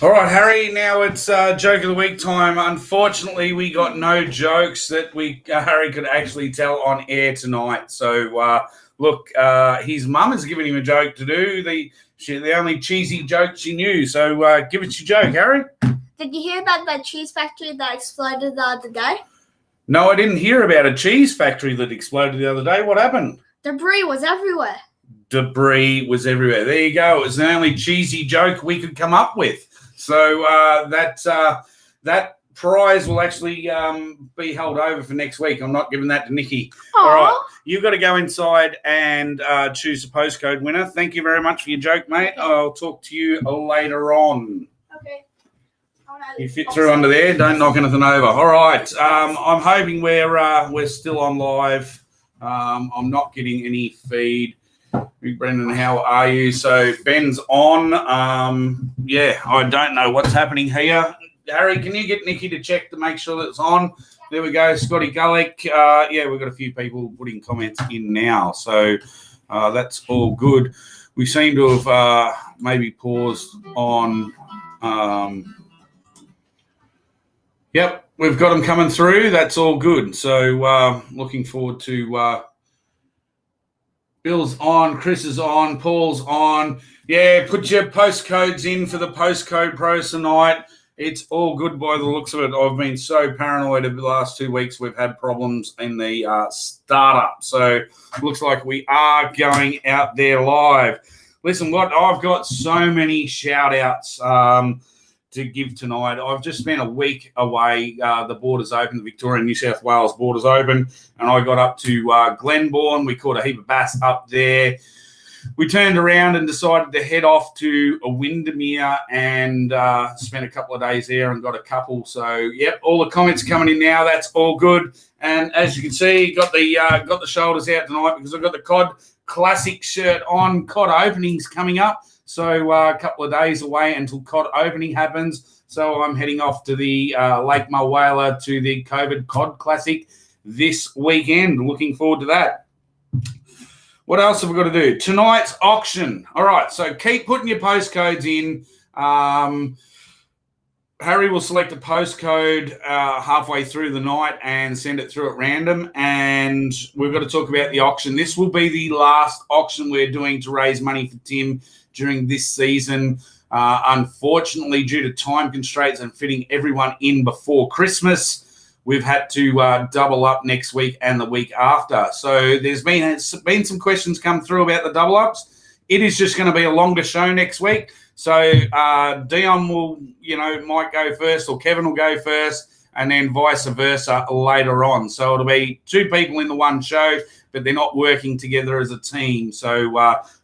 All right, Harry, now it's joke of the week time. Unfortunately, we got no jokes that Harry could actually tell on air tonight. So, look, his mum has given him a joke to do, the only cheesy joke she knew. So, give us your joke, Harry. Did you hear about that cheese factory that exploded the other day? No, I didn't hear about a cheese factory that exploded the other day. What happened? Debris was everywhere. Debris was everywhere. There you go. It was the only cheesy joke we could come up with. So that prize will actually be held over for next week. I'm not giving that to Nikki. Aww. All right, you've got to go inside and choose a postcode winner. Thank you very much for your joke, mate. Okay. I'll talk to you later on. Okay. You fit through under there. Don't knock anything over. All right. I'm hoping we're still on live. I'm not getting any feed. Brendan, how are you? So Ben's on. I don't know what's happening here. Harry, can you get Nikki to check to make sure that it's on? There we go. Scotty Gullick. We've got a few people putting comments in now. So that's all good. We seem to have maybe paused on. Yep, we've got them coming through. That's all good. So looking forward to Bill's on, Chris is on, Paul's on. Yeah, put your postcodes in for the postcode pros tonight. It's all good by the looks of it. I've been so paranoid over the last 2 weeks. We've had problems in the startup. So looks like we are going out there live. Listen, I've got so many shout-outs to give tonight. I've just spent a week away. The borders open, the Victoria and New South Wales borders open, and I got up to Glenbourne. We caught a heap of bass up there. We turned around and decided to head off to Windermere and spent a couple of days there and got a couple. So, yep, all the comments coming in now. That's all good. And as you can see, got the shoulders out tonight because I've got the COD Classic shirt on. COD openings coming up. So a couple of days away until COD opening happens. So I'm heading off to the Lake Mulwala to the COVID COD Classic this weekend. Looking forward to that. What else have we got to do? Tonight's auction. All right, so keep putting your postcodes in. Harry will select a postcode halfway through the night and send it through at random. And we've got to talk about the auction. This will be the last auction we're doing to raise money for Tim during this season. Unfortunately, due to time constraints and fitting everyone in before Christmas, we've had to double up next week and the week after. So there's been some questions come through about the double ups. It is just going to be a longer show next week. So Dion will, might go first, or Kevin will go first, and then vice versa later on. So it'll be two people in the one show, but they're not working together as a team. So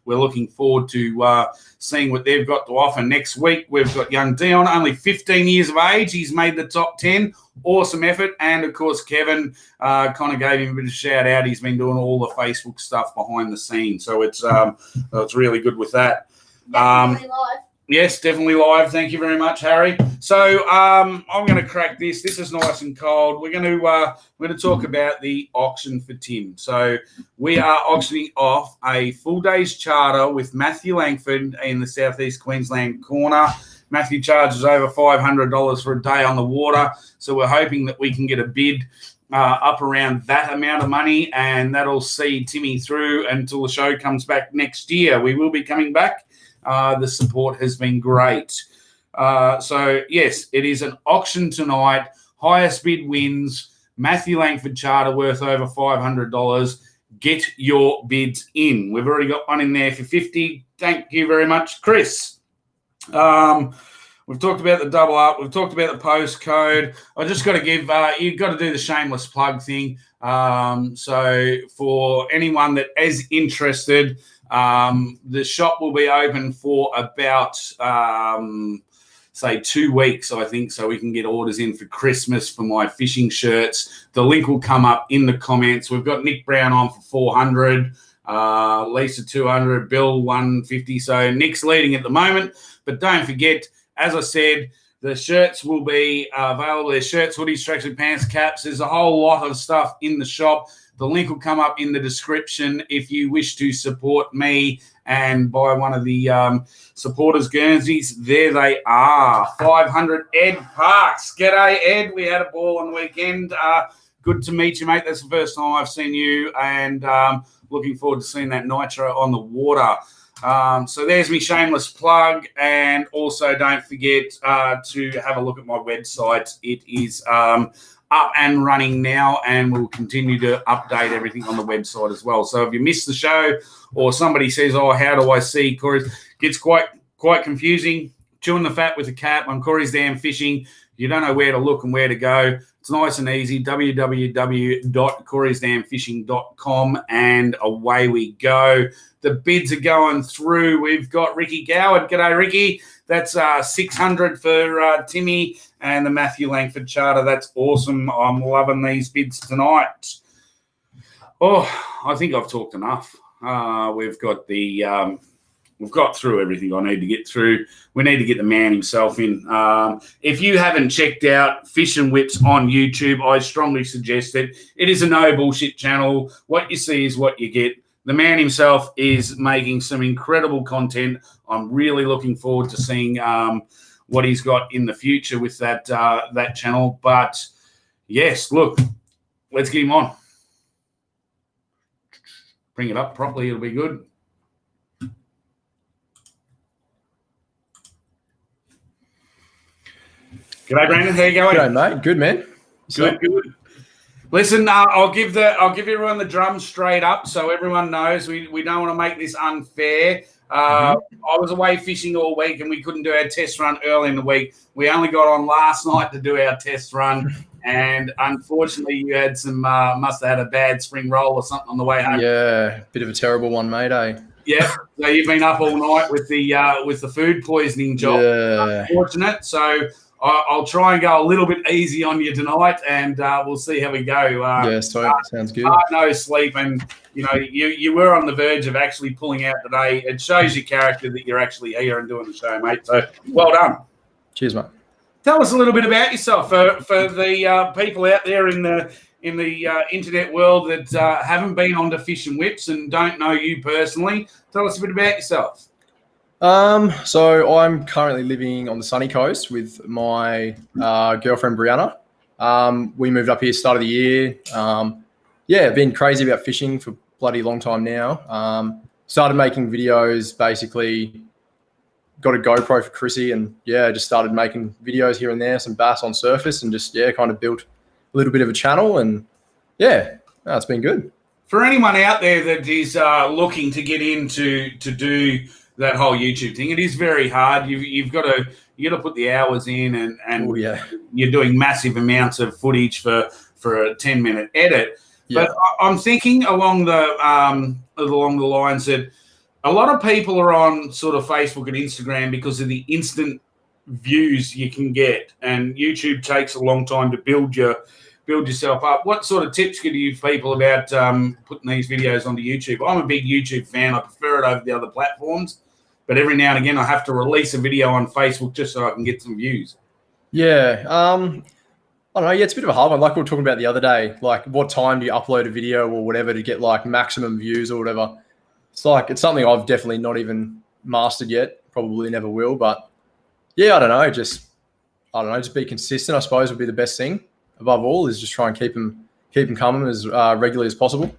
we're looking forward to seeing what they've got to offer next week. We've got young Dion, only 15 years of age. He's made the top 10. Awesome effort. And, of course, Kevin kind of gave him a bit of a shout-out. He's been doing all the Facebook stuff behind the scenes. So it's really good with that. Definitely live. Yes, definitely live. Thank you very much, Harry. So I'm going to crack this. This is nice and cold. We're going to talk about the auction for Tim. So we are auctioning off a full day's charter with Matthew Langford in the Southeast Queensland corner. Matthew charges over $500 for a day on the water. So we're hoping that we can get a bid up around that amount of money, and that'll see Timmy through until the show comes back next year. We will be coming back. The support has been great. So, yes, it is an auction tonight. Highest bid wins. Matthew Langford charter worth over $500. Get your bids in. We've already got one in there for $50. Thank you very much, Chris. We've talked about the double up. We've talked about the postcode. I just got to give you've got to do the shameless plug thing. So for anyone that is interested, the shop will be open for about, say, 2 weeks, I think, so we can get orders in for Christmas for my fishing shirts. The link will come up in the comments. We've got Nick Brown on for $400, Lisa $200, Bill $150. So Nick's leading at the moment. But don't forget, as I said, The shirts will be available. There's shirts, hoodies, tracksuit pants, caps. There's a whole lot of stuff in the shop. The link will come up in the description if you wish to support me and buy one of the supporters Guernseys. There they are. 500 Ed Parks. G'day, Ed. We had a ball on the weekend. Good to meet you, mate. That's the first time I've seen you, and looking forward to seeing that nitro on the water. So there's me shameless plug, and also don't forget to have a look at my website. It is up and running now, and we'll continue to update everything on the website as well. So if you missed the show, or somebody says, "Oh, how do I see Corey's?" Gets quite confusing. Chewing the fat with a cat on Corey's Dam Fishing. You don't know where to look and where to go. It's nice and easy. www.corysdamfishing.com, and away we go. The bids are going through. We've got Ricky Goward. G'day, Ricky. That's 600 for Timmy, and the Matthew Langford charter. That's awesome. I'm loving these bids tonight. Oh, I think I've talked enough. We've got we've got through everything I need to get through. We need to get the man himself in. If you haven't checked out Fish and Whips on YouTube, I strongly suggest it. It is a no bullshit channel. What you see is what you get. The man himself is making some incredible content. I'm really looking forward to seeing what he's got in the future with that channel. But yes, look, let's get him on. Bring it up properly. It'll be good. G'day, Brandon. How you going? G'day, mate. Good, man. Good. Listen, I'll give everyone the drums straight up so everyone knows we don't want to make this unfair. I was away fishing all week and we couldn't do our test run early in the week. We only got on last night to do our test run, and unfortunately you had some must have had a bad spring roll or something on the way home. Yeah, bit of a terrible one, mate, eh? Yeah, so you've been up all night with the food poisoning job. Yeah. Unfortunate. So I'll try and go a little bit easy on you tonight, and we'll see how we go. Yeah, so sounds good. No sleep, and you were on the verge of actually pulling out today. It shows your character that you're actually here and doing the show, mate. So well done. Cheers, mate. Tell us a little bit about yourself for the people out there in the internet world that haven't been onto Fish and Whips and don't know you personally. Tell us a bit about yourself. So I'm currently living on the sunny coast with my girlfriend Brianna. We moved up here start of the year. Been crazy about fishing for bloody long time now. Started making videos, basically got a GoPro for Chrissy, and just started making videos here and there, some bass on surface, and just kind of built a little bit of a channel, and it's been good. For anyone out there that is looking to get into to do that whole YouTube thing, it is very hard. You've got to put the hours in, and you're doing massive amounts of footage for a 10-minute edit. Yeah. But I'm thinking along the lines that a lot of people are on sort of Facebook and Instagram because of the instant views you can get, and YouTube takes a long time to build yourself up. What sort of tips could you give people about putting these videos onto YouTube? I'm a big YouTube fan. I prefer it over the other platforms, but every now and again I have to release a video on Facebook just so I can get some views. Yeah. I don't know. Yeah, it's a bit of a hard one. Like we were talking about the other day, like what time do you upload a video or whatever to get like maximum views or whatever? It's something I've definitely not even mastered yet. Probably never will. But I don't know. Just be consistent, I suppose, would be the best thing. Above all is just try and keep them coming as regularly as possible.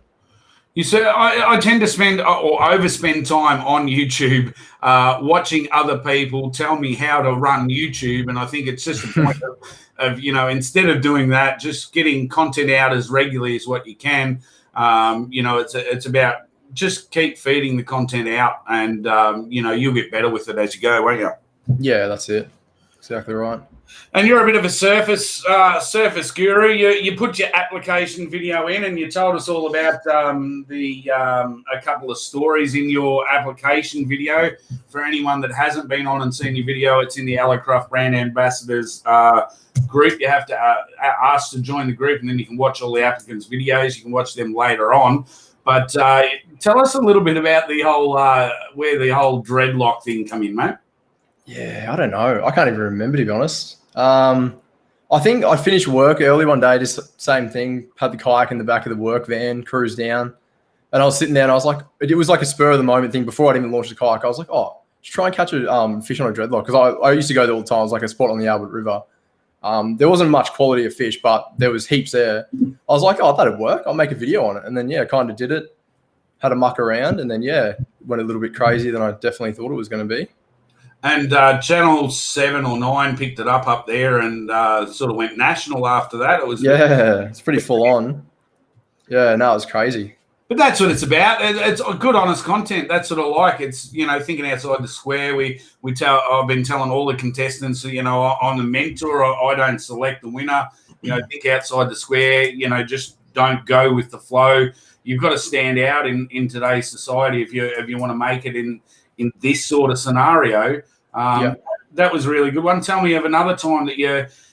You see, I tend to spend or overspend time on YouTube watching other people tell me how to run YouTube, and I think it's just a point of instead of doing that, just getting content out as regularly as what you can. It's about just keep feeding the content out, and you'll get better with it as you go, won't you? Yeah, that's it. Exactly right. And you're a bit of a surface guru. You put your application video in, and you told us all about a couple of stories in your application video. For anyone that hasn't been on and seen your video, it's in the Alloycraft Brand Ambassadors group. You have to ask to join the group, and then you can watch all the applicants' videos. You can watch them later on. But tell us a little bit about the whole where the whole dreadlock thing come in, mate. Yeah, I don't know. I can't even remember, to be honest. I think I finished work early one day, just same thing, had the kayak in the back of the work van, cruised down. And I was sitting there and I was like, it was like a spur of the moment thing before I'd even launched the kayak. I was like, oh, just try and catch a fish on a dreadlock. Because I used to go there all the time. It was like a spot on the Albert River. There wasn't much quality of fish, but there was heaps there. I was like, oh, that'd work. I'll make a video on it. And then, yeah, kind of did it. Had a muck around. And then, yeah, went a little bit crazier than I definitely thought it was going to be. And Channel 7 or 9 picked it up there and sort of went national after that. It's pretty full on. Yeah, no, it was crazy. But that's what it's about. It's good, honest content. That's what I like. It's, thinking outside the square. I've been telling all the contestants, I'm the mentor. I don't select the winner. Think outside the square. Just don't go with the flow. You've got to stand out in today's society if you want to make it in this sort of scenario. That was a really good one. Tell me of another time that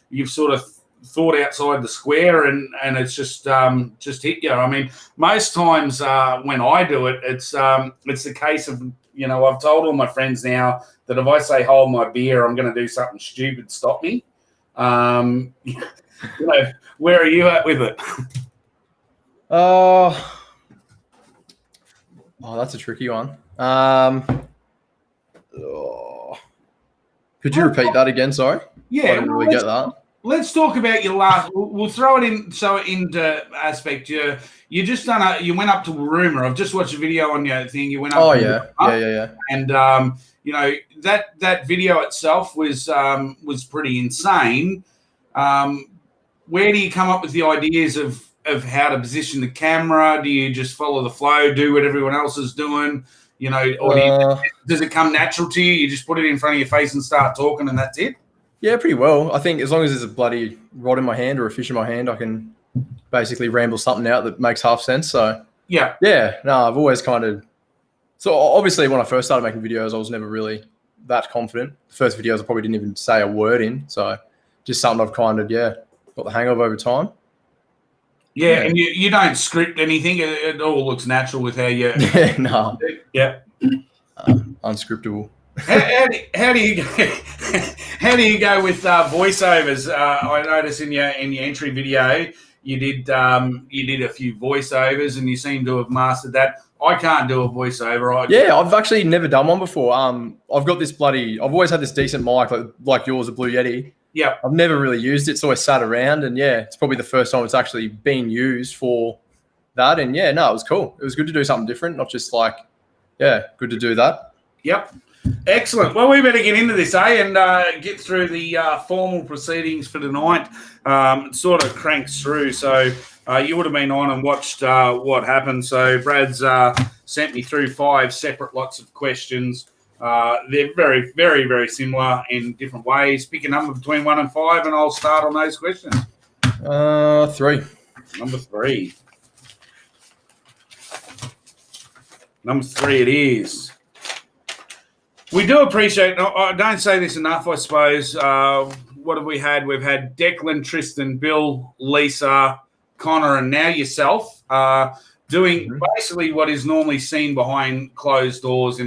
you've sort of thought outside the square and it's just hit you. I mean, most times when I do it, it's the case of, I've told all my friends now that if I say hold my beer, I'm going to do something stupid, stop me. Where are you at with it? Oh, that's a tricky one. Could you repeat that again? Sorry. Yeah, I didn't really get that. Let's talk about your last. We'll throw it in into aspect. You just you went up to Woorooma. I've just watched a video on your thing. You went up. Oh yeah. And that video itself was pretty insane. Where do you come up with the ideas of how to position the camera? Do you just follow the flow, do what everyone else is doing? Or does it come natural to you? You just put it in front of your face and start talking, and that's it. Yeah, pretty well. I think as long as there's a bloody rod in my hand or a fish in my hand, I can basically ramble something out that makes half sense. So yeah. No, I've always kind of. So obviously, when I first started making videos, I was never really that confident. The first videos, I probably didn't even say a word in. So just something I've kind of got the hang of over time. Yeah, and you don't script anything. It all looks natural with how you. Yeah, no. Yeah. Unscriptable. How do you go? How do you go with voiceovers? I noticed in your entry video you did a few voiceovers, and you seem to have mastered that. I can't do a voiceover. I've actually never done one before. I've got this I've always had this decent mic like yours, a Blue Yeti. Yeah. I've never really used it. It's always sat around, and it's probably the first time it's actually been used for that. And it was cool. It was good to do something different, not just good to do that. Yep. Excellent. Well, we better get into this, and get through the formal proceedings for tonight. It sort of cranks through. So you would have been on and watched what happened. So Brad's sent me through 5 separate lots of questions. They're very, very, very similar in different ways. Pick a number between 1 and 5, and I'll start on those questions. 3. Number 3. Number 3 it is. We do appreciate, I don't say this enough, I suppose. What have we had? We've had Declan, Tristan, Bill, Lisa, Connor, and now yourself doing basically what is normally seen behind closed doors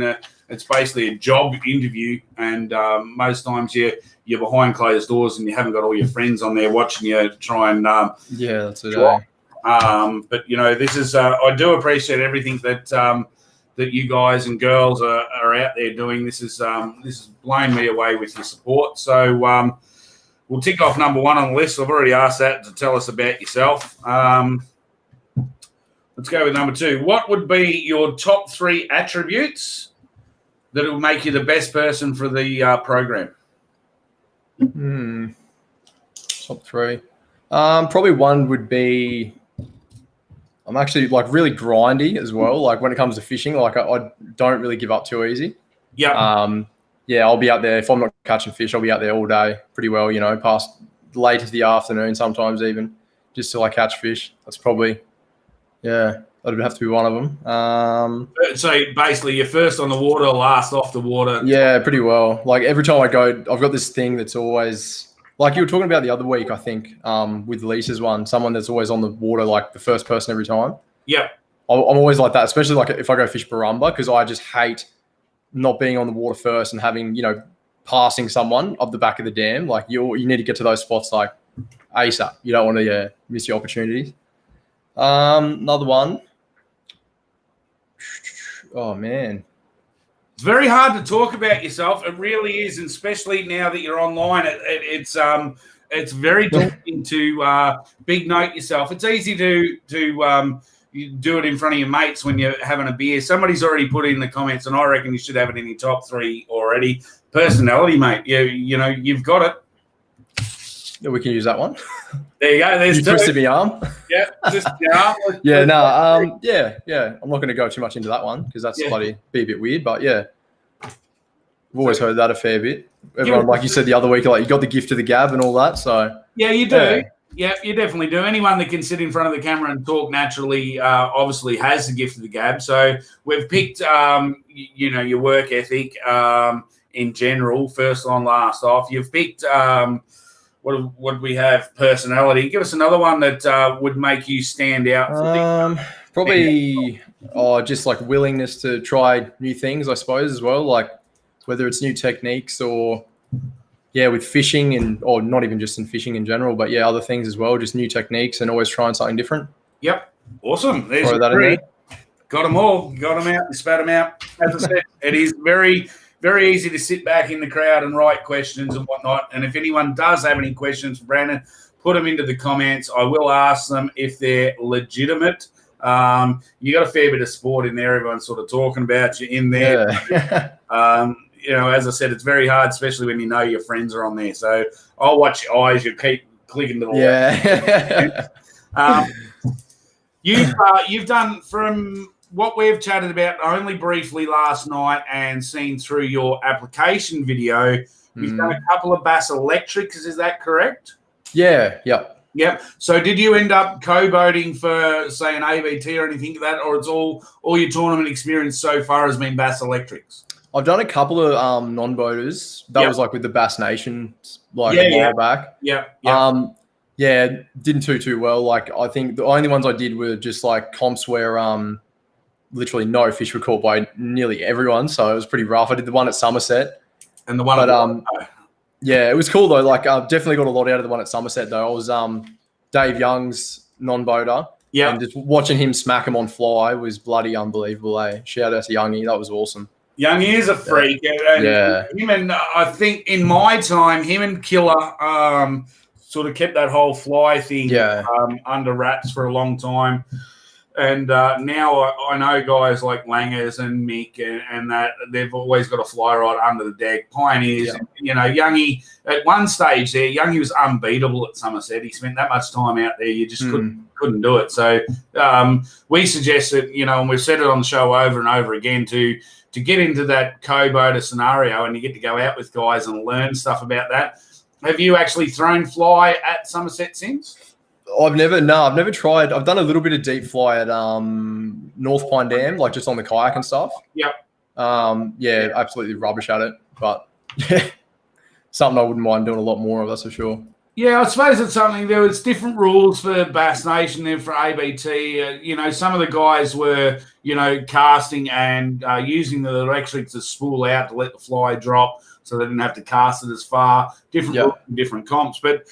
it's basically a job interview, and most times you're behind closed doors and you haven't got all your friends on there watching you try and that's it. But this is I do appreciate everything that you guys and girls are out there doing. This is blown me away with your support. So we'll tick off number 1 on the list. I've already asked that to tell us about yourself. Let's go with number 2. What would be your top 3 attributes that will make you the best person for the program? Top 3. Probably one would be I'm actually really grindy as well. Like when it comes to fishing, I don't really give up too easy. Yeah. I'll be out there. If I'm not catching fish, I'll be out there all day pretty well, past late into the afternoon, sometimes even just till I catch fish. That's probably, that'd have to be one of them. So basically you're first on the water, last off the water. Yeah, pretty well. Like every time I go, I've got this thing that's always, like you were talking about the other week, I think, with Lisa's one, someone that's always on the water, like the first person every time. Yeah. I'm always like that, especially if I go fish Barumba, because I just hate not being on the water first and having, passing someone up the back of the dam. Like you need to get to those spots like ASAP. You don't want to miss your opportunities. Another one. Oh man. It's very hard to talk about yourself. It really is, and especially now that you're online. It's very daunting to big note yourself. It's easy to you do it in front of your mates when you're having a beer. Somebody's already put it in the comments, and I reckon you should have it in your top 3 already. Personality, mate. You know, you've got it. Yeah, we can use that one. There you go. There's you twisted my arm. Yeah, just your arm. Yeah, no, yeah. I'm not going to go too much into that one because that's bloody be a bit weird. But yeah, we've always heard that a fair bit. Everyone, like you said the other week, like you got the gift of the gab and all that. So yeah, you do. Yeah, you definitely do. Anyone that can sit in front of the camera and talk naturally, obviously has the gift of the gab. So we've picked, your work ethic in general, first on, last off. You've picked. What we have? Personality. Give us another one that would make you stand out. Probably just like willingness to try new things, I suppose, as well. Like whether it's new techniques or with fishing or not even just in fishing in general, but other things as well, just new techniques and always trying something different. Yep. Awesome. There's Throw that in there. Got them all. Got them out. You spat them out. As I said, it is very, very easy to sit back in the crowd and write questions and whatnot. And if anyone does have any questions for Brandon, put them into the comments. I will ask them if they're legitimate. You got a fair bit of sport in there. Everyone's sort of talking about you in there. Yeah. As I said, it's very hard, especially when you know your friends are on there. So I'll watch your eyes. You keep clicking to the left. You've done, from what we've chatted about only briefly last night and seen through your application video, you've done a couple of Bass Electrics. Is that correct? Yeah. Yep. Yep. So did you end up co-boating for, say, an ABT or anything like that, or it's all your tournament experience so far has been Bass Electrics? I've done a couple of non-boaters. That was like with the Bass Nation, a while back. Yeah. Didn't too well. Like I think the only ones I did were just like comps where literally no fish were caught by nearly everyone, so it was pretty rough. I did the one at Somerset, and the one. But it was cool though. Like I definitely got a lot out of the one at Somerset though. I was Dave Young's non-boater. Yeah, and just watching him smack him on fly was bloody unbelievable. Shout out to Youngie, that was awesome. Youngie is a freak. Him and I think in my time, him and Killer sort of kept that whole fly thing under wraps for a long time. And now I know guys like Langers and Mick and that they've always got a fly rod under the deck. Pioneers, Youngie at one stage there, Youngie was unbeatable at Somerset. He spent that much time out there, you just couldn't do it. So we suggest that, and we've said it on the show over and over again to get into that co-boater scenario and you get to go out with guys and learn stuff about that. Have you actually thrown fly at Somerset since? I've never tried. I've done a little bit of deep fly at North Pine Dam, like just on the kayak and stuff. Yep. Absolutely rubbish at it, but something I wouldn't mind doing a lot more of, that's for sure. Yeah, I suppose it's something. There was different rules for Bass Nation than for ABT. Some of the guys were, casting and using the electric to spool out to let the fly drop, so they didn't have to cast it as far. Different comps, but.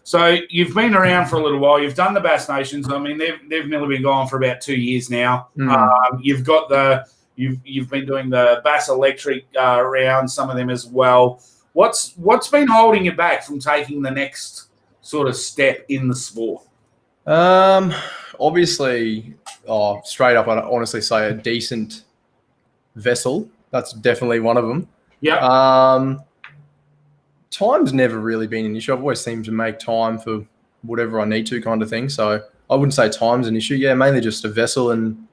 So you've been around for a little while. You've done the Bass Nations. I mean, they've nearly been going for about 2 years now. You've got you've been doing the Bass Electric round, some of them as well. What's been holding you back from taking the next sort of step in the sport? Obviously, straight up, I'd honestly say a decent vessel. That's definitely one of them. Yeah. Time's never really been an issue. I've always seemed to make time for whatever I need to, kind of thing. So I wouldn't say time's an issue. Yeah, mainly just a vessel and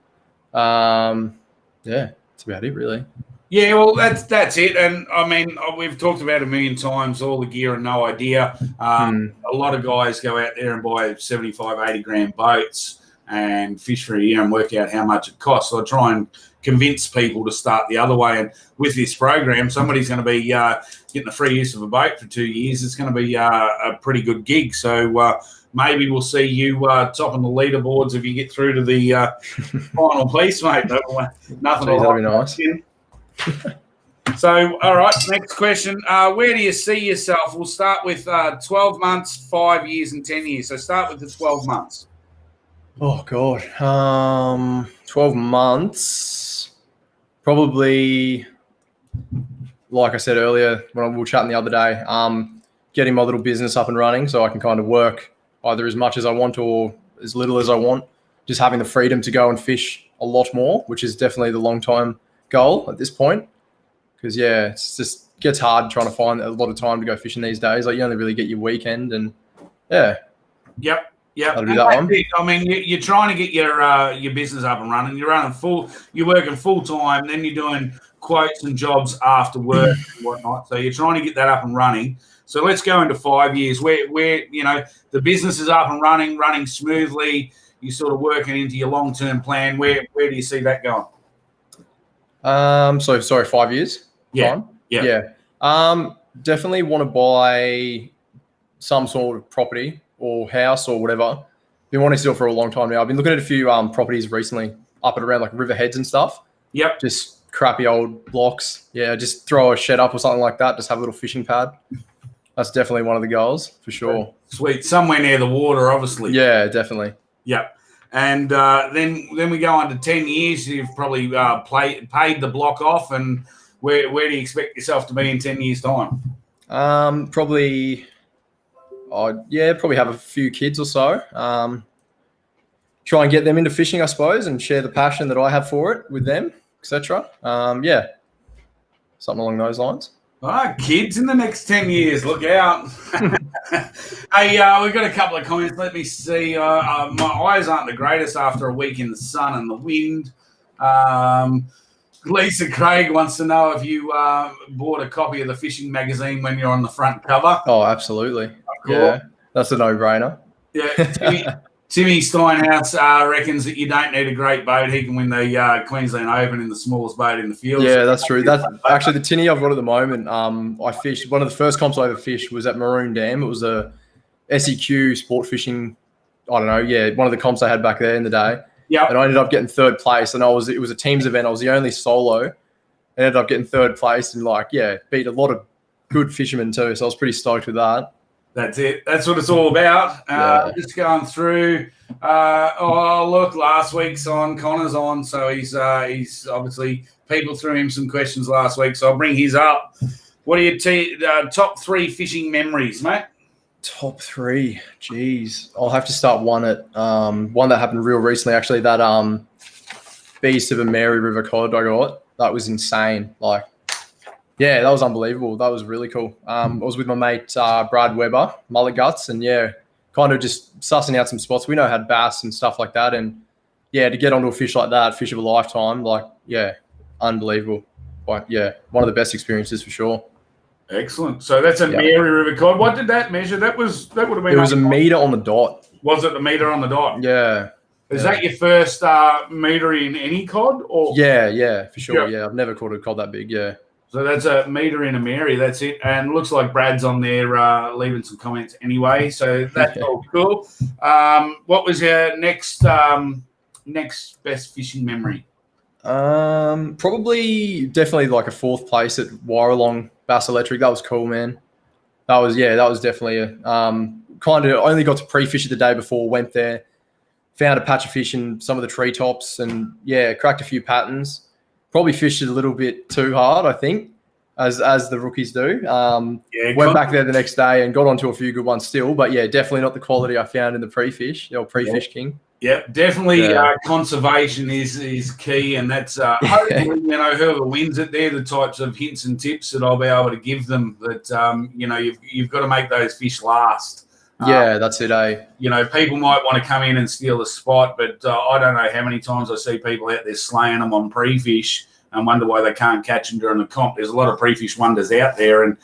that's about it really. Yeah, well, that's it. And I mean, we've talked about 1,000,000 times all the gear and no idea. A lot of guys go out there and buy 75, 80 grand boats and fish for a year and work out how much it costs. So I try and convince people to start the other way. And with this program, somebody's going to be getting the free use of a boat for 2 years. It's going to be a pretty good gig. So maybe we'll see you topping the leaderboards if you get through to the final piece, mate. Nothing. That'd be nice. So, all right, next question. Where do you see yourself? We'll start with 12 months, 5 years, and 10 years. So start with the 12 months. Oh God, 12 months. Probably, like I said earlier when we were chatting the other day, getting my little business up and running so I can kind of work either as much as I want or as little as I want. Just having the freedom to go and fish a lot more, which is definitely the long-term goal at this point. Because, yeah, it's just gets hard trying to find a lot of time to go fishing these days. Like, you only really get your weekend and, yeah. Yep. That'll be that one. I mean, you're trying to get your business up and running. You're working full time, then you're doing quotes and jobs after work and whatnot. So you're trying to get that up and running. So let's go into 5 years where the business is up and running smoothly. You're sort of working into your long-term plan. Where do you see that going? So sorry, 5 years. Yeah. Definitely want to buy some sort of property or house or whatever. Been wanting to do it for a long time now. I've been looking at a few properties recently up and around like river heads and stuff. Yep. Just crappy old blocks. Yeah, just throw a shed up or something like that. Just have a little fishing pad. That's definitely one of the goals for sure. Sweet. Somewhere near the water, obviously. Yeah, definitely. Yep. And then we go on to 10 years. You've probably paid the block off. And where do you expect yourself to be in 10 years' time? Probably have a few kids or so. Try and get them into fishing, I suppose, and share the passion that I have for it with them, etc. Something along those lines. Kids in the next 10 years, look out. Hey, we've got a couple of comments. Let me see. My eyes aren't the greatest after a week in the sun and the wind. Lisa Craig wants to know if you bought a copy of the fishing magazine when you're on the front cover. Oh, absolutely. Cool. Yeah, that's a no-brainer. Yeah, Timmy Steinhouse reckons that you don't need a great boat. He can win the Queensland Open in the smallest boat in the field. Yeah, that's true. That's actually the tinny I've got at the moment. I fished, one of the first comps I ever fished was at Maroon Dam. It was a SEQ sport fishing, I don't know, one of the comps I had back there in the day. Yeah. And I ended up getting third place, and it was a teams event. I was the only solo. I ended up getting third place and beat a lot of good fishermen too. So I was pretty stoked with that. That's it. That's what it's all about. Just going through. Look, last week's on. Connor's on, so he's obviously people threw him some questions last week, so I'll bring his up. What are your top 3 fishing memories, mate? Top 3, jeez. I'll have to start one at one that happened real recently. Actually, that Beast of a Mary River cod I got. That was insane. Yeah, that was unbelievable. That was really cool. I was with my mate, Brad Weber, Mullet Guts, and kind of just sussing out some spots. We know had bass and stuff like that. And to get onto a fish like that, fish of a lifetime, unbelievable. One of the best experiences for sure. Excellent. So that's a Mary River cod. What did that measure? That would have been. It was a meter on the dot. Was it a meter on the dot? Yeah. Is that your first meter in any cod? Or Yeah, for sure. Yeah, I've never caught a cod that big. Yeah. So that's a meter in a Mary. That's it. And looks like Brad's on there leaving some comments anyway. So that's all cool. What was your next best fishing memory? Probably definitely like a 4th place at Warralong Bass Electric. That was cool, man. That was definitely a kind of only got to pre-fish it the day before, went there, found a patch of fish in some of the treetops and cracked a few patterns. Probably fished it a little bit too hard, I think, as the rookies do. Went back there the next day and got onto a few good ones still, but definitely not the quality I found in the pre-fish, pre-fish king. Yeah, definitely. Conservation is key, and that's hopefully whoever wins it, they're the types of hints and tips that I'll be able to give them. That you've got to make those fish last. That's it, people might want to come in and steal a spot, but I don't know how many times I see people out there slaying them on pre-fish and wonder why they can't catch them during the comp. There's a lot of pre-fish wonders out there, and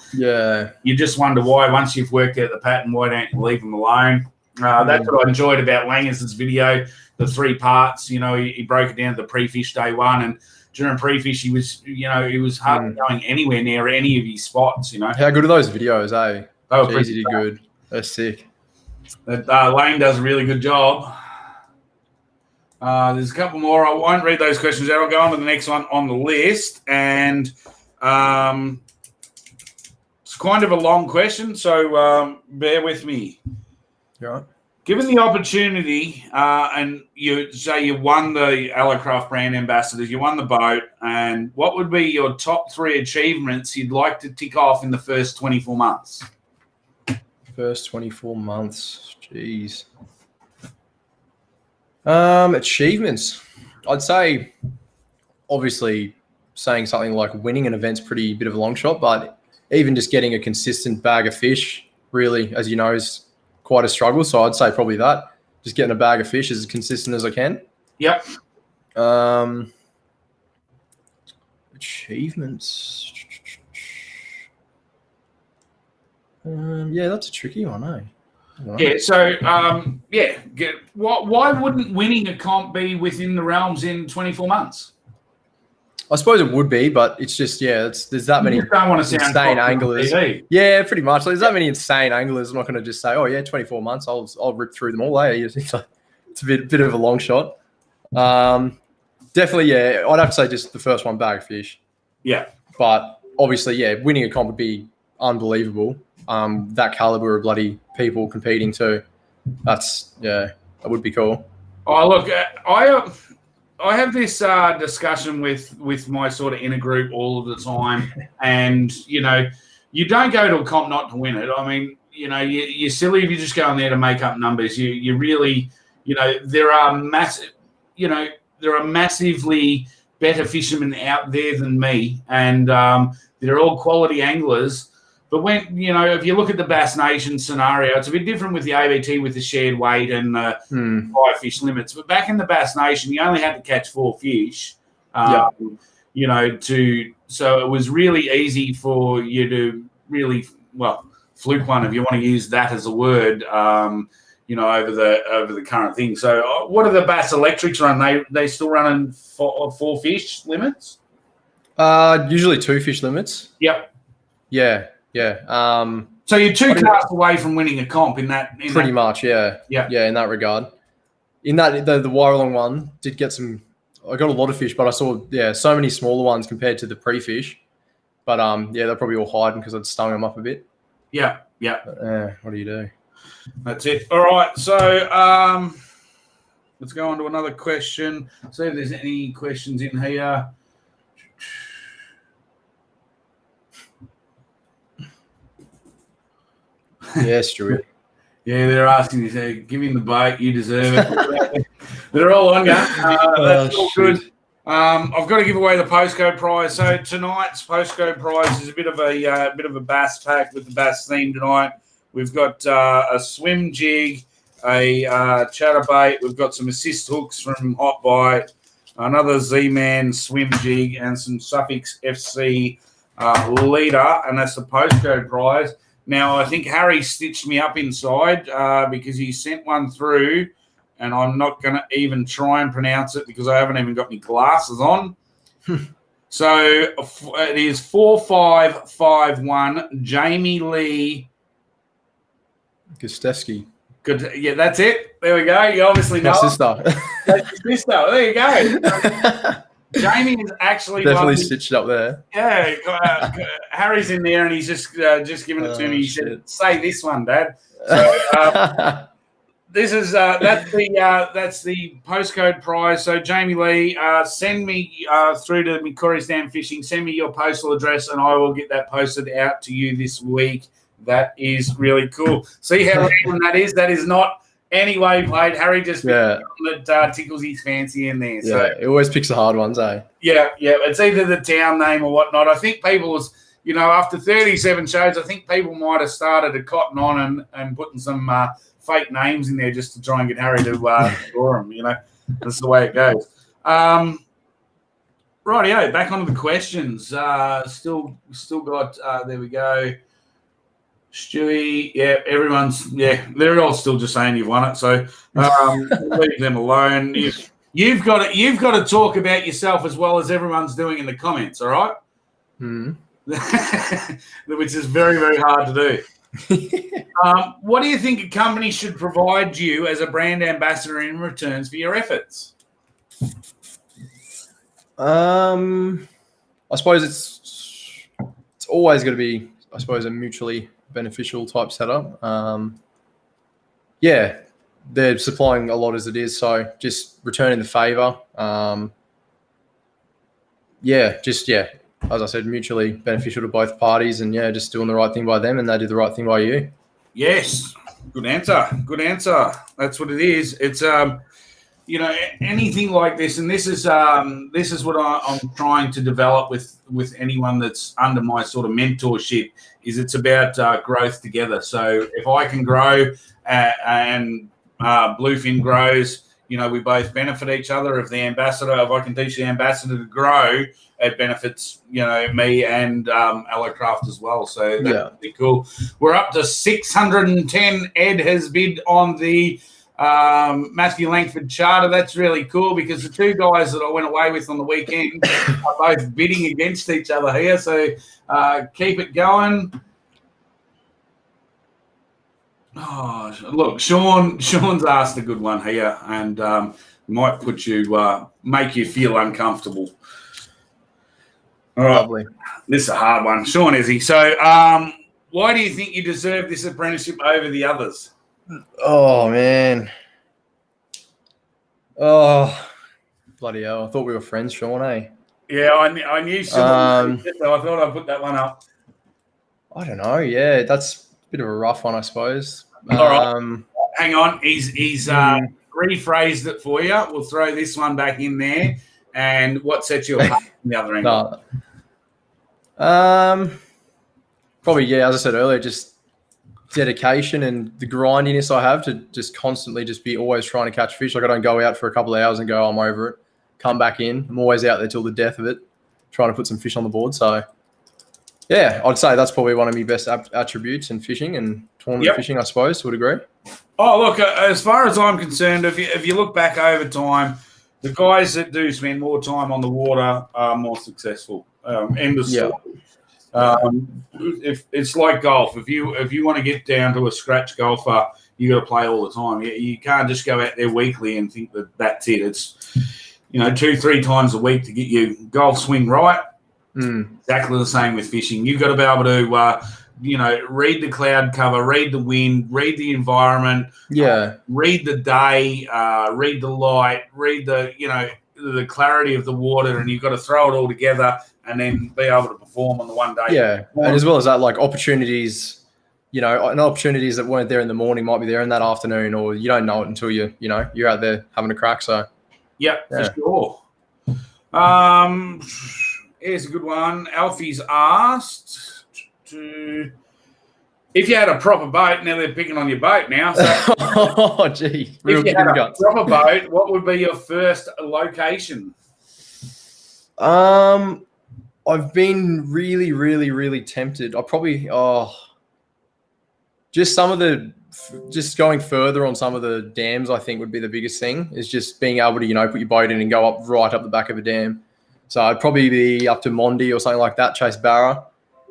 you just wonder why. Once you've worked out the pattern, why don't you leave them alone? That's what I enjoyed about Langers' video, the 3 parts. He broke it down to the pre-fish day 1, and during pre-fish he was hardly going anywhere near any of his spots. How good are those videos, eh? Oh, easy to good. They're sick. Lane does a really good job. There's a couple more. I won't read those questions out. I'll go on to the next one on the list. And It's kind of a long question, so bear with me. You all right? Given the opportunity, and you say you won the Alloycraft Brand Ambassadors, you won the boat, and what would be your top 3 achievements you'd like to tick off in the first 24 months? First 24 months. Jeez. Achievements. I'd say, obviously, saying something like winning an event's pretty bit of a long shot, but even just getting a consistent bag of fish, really, as you know, is quite a struggle. So I'd say probably that. Just getting a bag of fish as consistent as I can. Yep. Achievements. Yeah, that's a tricky one, eh? Yeah, so, why wouldn't winning a comp be within the realms in 24 months? I suppose it would be, but it's just, there's that many You just don't want to sound insane cocky on anglers. TV. Yeah, pretty much. There's that many insane anglers. I'm not going to just say, 24 months, I'll rip through them all. It's a bit of a long shot. Definitely, I'd have to say just the first one, bag of fish. Yeah. But obviously, winning a comp would be unbelievable. That caliber of bloody people competing too. That would be cool. Oh, look, I have this discussion with my sort of inner group all of the time, and you don't go to a comp not to win it. I mean, you're silly if you just go in there to make up numbers. You really, there are massively better fishermen out there than me, and they're all quality anglers. But when, if you look at the Bass Nation scenario, it's a bit different with the ABT with the shared weight and the 5 fish limits. But back in the Bass Nation, you only had to catch 4 fish, so it was really easy for you to really, fluke one, if you want to use that as a word, over the current thing. So what do the Bass Electrics run? They still running 4 fish limits? Usually 2 fish limits. Yep. Yeah. So you're 2 casts away from winning a comp in that. Pretty much, yeah. In that regard. In that, the Warralong one did get some. I got a lot of fish, but I saw so many smaller ones compared to the pre-fish. But they're probably all hiding because I'd stung them up a bit. Yeah. But, what do you do? That's it. All right. So let's go on to another question. See if there's any questions in here. Yeah, Stuart. Yeah, they're asking you, say, give him the bait, you deserve it. They're all on you. That's all good. I've got to give away the postcode prize. So tonight's postcode prize is a bit of a bass pack with the bass theme tonight. We've got a swim jig, a chatterbait. We've got some assist hooks from Hot Bite, another Z-Man swim jig, and some Suffix FC leader, and that's the postcode prize. Now, I think Harry stitched me up inside because he sent one through, and I'm not going to even try and pronounce it because I haven't even got my glasses on. So it is 4551 Jamie Lee Gostewski. Good. Yeah, that's it. There we go. You obviously know. My sister. That's your sister. There you go. Jamie is actually definitely stitched up there. Yeah, Harry's in there and he's just given it to me. He said, "Say this one, Dad." So this is that's the postcode prize. So Jamie Lee, send me through to Macquarie's Dam Fishing. Send me your postal address and I will get that posted out to you this week. That is really cool. See how random that is? That is not any way played. Harry just that tickles his fancy in there. So it always picks the hard ones, eh? Yeah. It's either the town name or whatnot. I think people was, after 37 shows, I think people might have started to cotton on and putting some fake names in there just to try and get Harry to draw them. That's the way it goes. Rightio, back onto the questions. Still got. There we go. Stewie, they're all still just saying you've won it, so leave them alone. You've got to talk about yourself as well as everyone's doing in the comments, all right? Which is very, very hard to do. What do you think a company should provide you as a brand ambassador in returns for your efforts? I suppose it's it's always going to be, I suppose, a mutually beneficial type setup. Yeah, they're supplying a lot as it is, so just returning the favour. As I said, mutually beneficial to both parties, and just doing the right thing by them, and they do the right thing by you. Yes, good answer. Good answer. That's what it is. It's anything like this, and this is what I'm trying to develop with anyone that's under my sort of mentorship. Is it's about growth together. So if I can grow and Bluefin grows, we both benefit each other. If I can teach the ambassador to grow, it benefits me and Alloycraft as well. So that's pretty cool. We're up to 610. Ed has bid on the Matthew Langford charter. That's really cool because the two guys that I went away with on the weekend are both bidding against each other here. So keep it going. Oh, look, Sean's asked a good one here, and might put you, make you feel uncomfortable. All right, Lovely. This is a hard one, Sean. Is he? So, why do you think you deserve this apprenticeship over the others? Oh man. Oh, bloody hell! I thought we were friends, Sean. Eh? Yeah, I knew someone, so I thought I'd put that one up. I don't know. Yeah, that's a bit of a rough one, I suppose. All right. Hang on. He's rephrased it for you. We'll throw this one back in there. And what sets you apart from the other angle? Probably, as I said earlier, just dedication and the grindiness I have to just constantly just be always trying to catch fish. Like I don't go out for a couple of hours and go, I'm over it. Come back in. I'm always out there till the death of it, trying to put some fish on the board. So, yeah, I'd say that's probably one of my best attributes in fishing and tournament fishing, I suppose. Would agree. Oh, look, as far as I'm concerned, if you look back over time, the guys that do spend more time on the water are more successful. End of story. If it's like golf, if you want to get down to a scratch golfer, you got to play all the time. You can't just go out there weekly and think that that's it. It's 2-3 times a week to get your golf swing right. Exactly the same with fishing. You've got to be able to read the cloud cover, read the wind, read the environment, read the day, read the light, read the clarity of the water, and you've got to throw it all together and then be able to perform on the one day. Yeah, and as well as that, like opportunities, and opportunities that weren't there in the morning might be there in that afternoon, or you don't know it until you're out there having a crack. So, for sure. Here's a good one. Alfie's asked if you had a proper boat. Now they're picking on your boat now. So oh, gee. If you had a proper boat, what would be your first location? I've been really, really, really tempted. I probably just going further on some of the dams. I think would be the biggest thing is just being able to put your boat in and go right up the back of a dam. So I'd probably be up to Mondi or something like that, chase barra,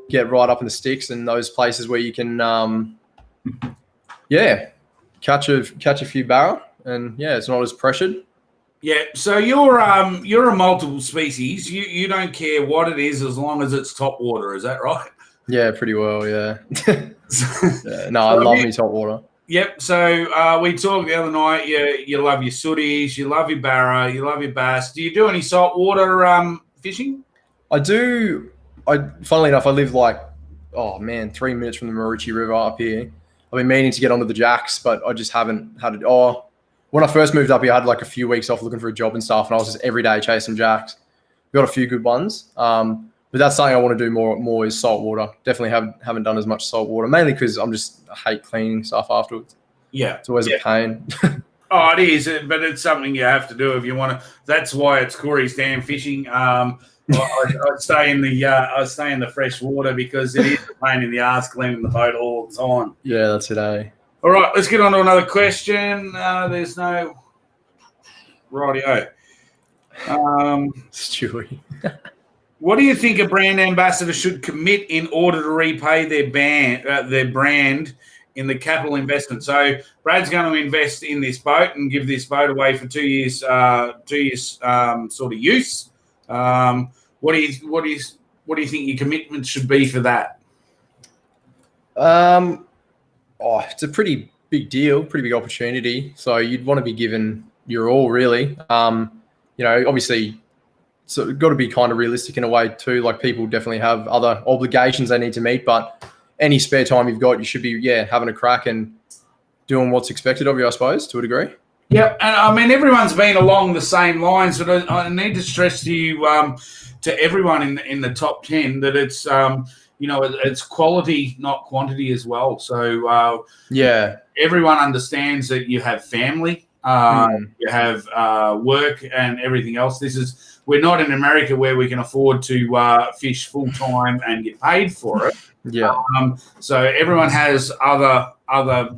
get right up in the sticks and those places where you can, catch a few barra, and it's not as pressured. Yeah, so you're a multiple species. You don't care what it is as long as it's top water. Is that right? Yeah, pretty well. Yeah. I love me top water. Yep. So we talked the other night. You love your sooties, you love your barra, you love your bass. Do you do any saltwater fishing? I do. Funnily enough, I live 3 minutes from the Marucci River up here. I've been meaning to get onto the jacks, but I just haven't had it. When I first moved up here, I had a few weeks off looking for a job and stuff, and I was just every day chasing jacks. Got a few good ones. But that's something I want to do more is saltwater. Definitely haven't done as much saltwater, mainly because I hate cleaning stuff afterwards. Yeah. It's always a pain. Oh, it is, but it's something you have to do if you want to. That's why it's Corey's Dam Fishing. I stay in the fresh water because it is a pain in the ass cleaning the boat all the time. Yeah, that's it, eh? All right, let's get on to another question. There's no rightio. Stewie. What do you think a brand ambassador should commit in order to repay their brand in the capital investment? So Brad's going to invest in this boat and give this boat away for 2 years, sort of use. What do you what do you think your commitment should be for that? It's a pretty big deal, pretty big opportunity. So you'd want to be given your all, really. Obviously, so got to be kind of realistic in a way too. Like, people definitely have other obligations they need to meet, but any spare time you've got, you should be having a crack and doing what's expected of you, I suppose, to a degree. Yeah, and I mean, everyone's been along the same lines, but I need to stress to you, to everyone in the top 10, that it's it's quality, not quantity as well. So everyone understands that you have family, you have work and everything else. We're not in America where we can afford to fish full time and get paid for it. Yeah. So everyone has other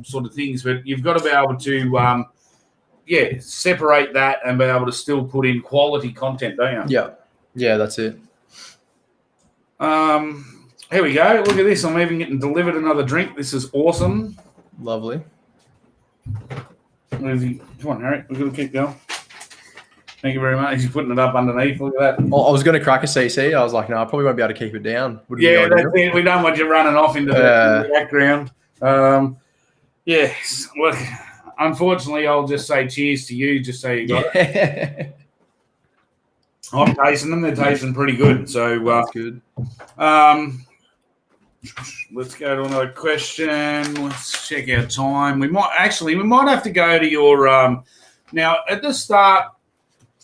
sort of things, but you've got to be able to separate that and be able to still put in quality content, don't you? Yeah, that's it. Here we go. Look at this. I'm even getting delivered another drink. This is awesome. Lovely. Come on, Harry. We're going to keep going. Thank you very much. He's putting it up underneath. Look at that. I was going to crack a CC. I was like, no, I probably won't be able to keep it down. That's it. We don't want you running off into the background. Yes. Look, unfortunately, I'll just say cheers to you, just so you got it. I'm tasting them. They're tasting pretty good. So that's good. Let's go to another question. Let's check our time. We might have to go to your now at the start.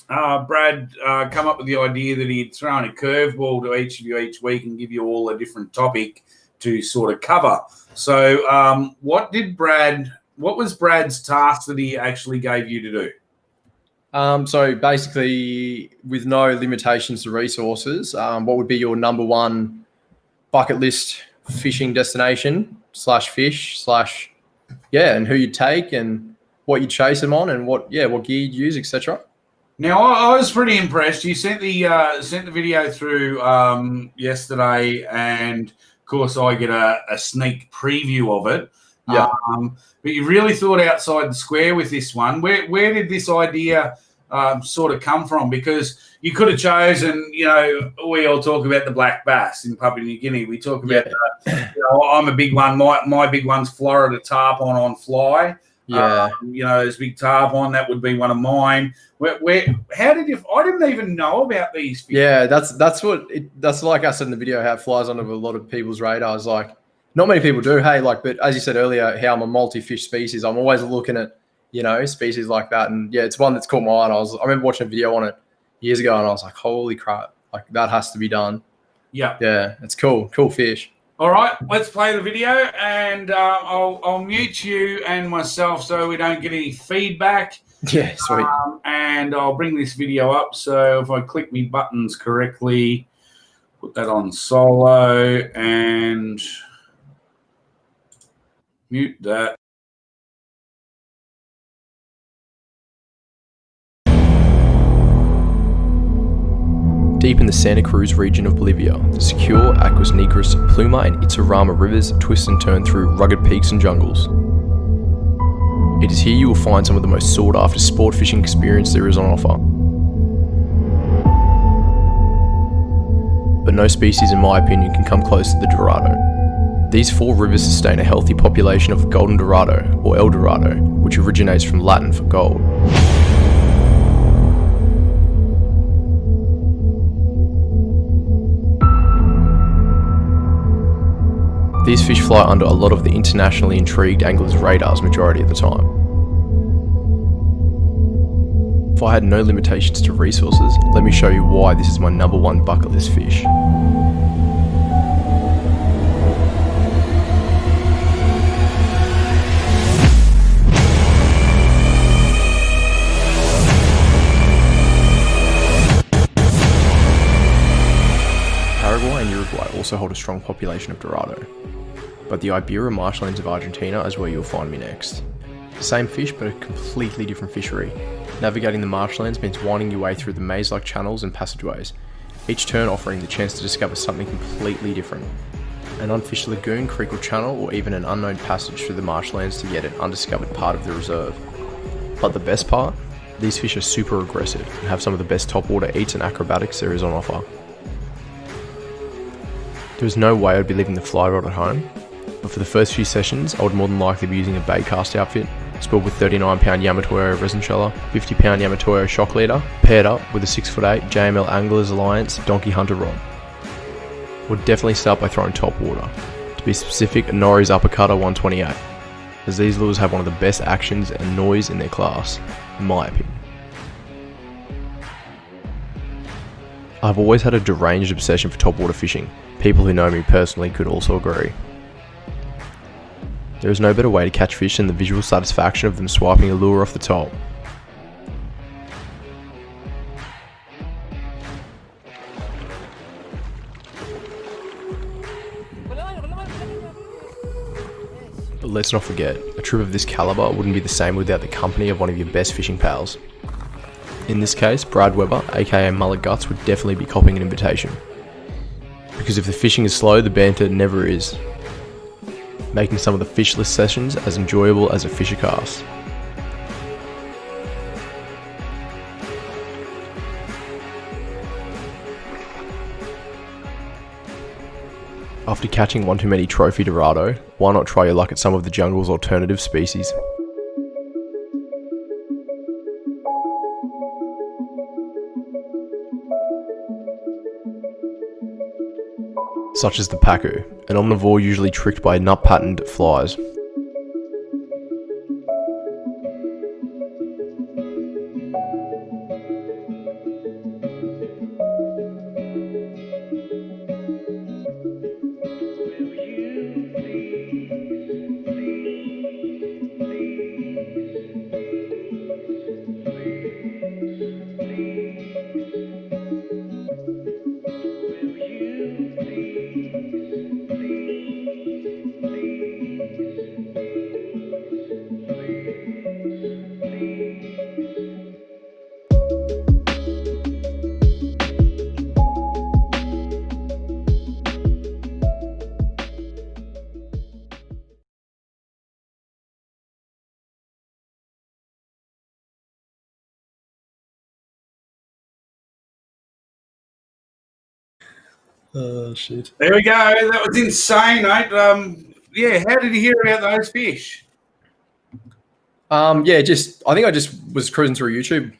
Brad come up with the idea that he'd thrown a curveball to each of you each week and give you all a different topic to sort of cover. So what was Brad's task that he actually gave you to do? So basically, with no limitations to resources, what would be your number one bucket list fishing destination /fish and who you'd take and what you'd chase them on and what gear you'd use, etc. Now, I was pretty impressed. You sent the video through yesterday, and of course, I get a sneak preview of it. Yeah. But you really thought outside the square with this one. Where did this idea sort of come from? Because you could have chosen, we all talk about the black bass in Papua New Guinea. We talk about, I'm a big one. My big one's Florida tarpon on fly. Yeah. There's big tarpon. That would be one of mine. How did you? I didn't even know about these fish. Yeah, that's like I said in the video, how it flies under a lot of people's radars. Like, not many people do. Hey, but as you said earlier, how I'm a multi-fish species. I'm always looking at, species like that. And it's one that's caught my eye. I remember watching a video on it years ago, and I was like, holy crap, like that has to be done. Yeah. Yeah, it's cool. Cool fish. All right, let's play the video, and I'll mute you and myself so we don't get any feedback. Yeah, sweet. And I'll bring this video up. So if I click me buttons correctly, put that on solo and mute that. Deep in the Santa Cruz region of Bolivia, the secure Aguas Negras, Pluma and Iturrama rivers twist and turn through rugged peaks and jungles. It is here you will find some of the most sought-after sport fishing experience there is on offer. But no species, in my opinion, can come close to the Dorado. These four rivers sustain a healthy population of the golden Dorado, or El Dorado, which originates from Latin for gold. These fish fly under a lot of the internationally intrigued anglers' radars majority of the time. If I had no limitations to resources, let me show you why this is my number one bucket list fish. Paraguay and Uruguay also hold a strong population of Dorado, but the Iberia marshlands of Argentina is where you'll find me next. The same fish, but a completely different fishery. Navigating the marshlands means winding your way through the maze-like channels and passageways, each turn offering the chance to discover something completely different. An unfished lagoon, creek or channel, or even an unknown passage through the marshlands to yet an undiscovered part of the reserve. But the best part? These fish are super aggressive and have some of the best topwater eats and acrobatics there is on offer. There was no way I'd be leaving the fly rod at home, but for the first few sessions I would more than likely be using a bait cast outfit, spooled with 39-pound Yamato resin sheller, 50-pound Yamato shock leader, paired up with a 6'8" JML Anglers Alliance Donkey Hunter rod. Would definitely start by throwing top water, to be specific a Norrie's Uppercutter 128, as these lures have one of the best actions and noise in their class, in my opinion. I've always had a deranged obsession for topwater fishing. People who know me personally could also agree. There is no better way to catch fish than the visual satisfaction of them swiping a lure off the top. But let's not forget, a trip of this calibre wouldn't be the same without the company of one of your best fishing pals. In this case, Brad Weber, aka Mullet Guts, would definitely be copying an invitation. Because if the fishing is slow, the banter never is, making some of the fishless sessions as enjoyable as a fisher cast. After catching one too many trophy Dorado, why not try your luck at some of the jungle's alternative species? Such as the Pacu, an omnivore usually tricked by nut-patterned flies. Oh shit! There we go. That was insane, mate. Yeah, how did you hear about those fish? Yeah, I think I just was cruising through YouTube,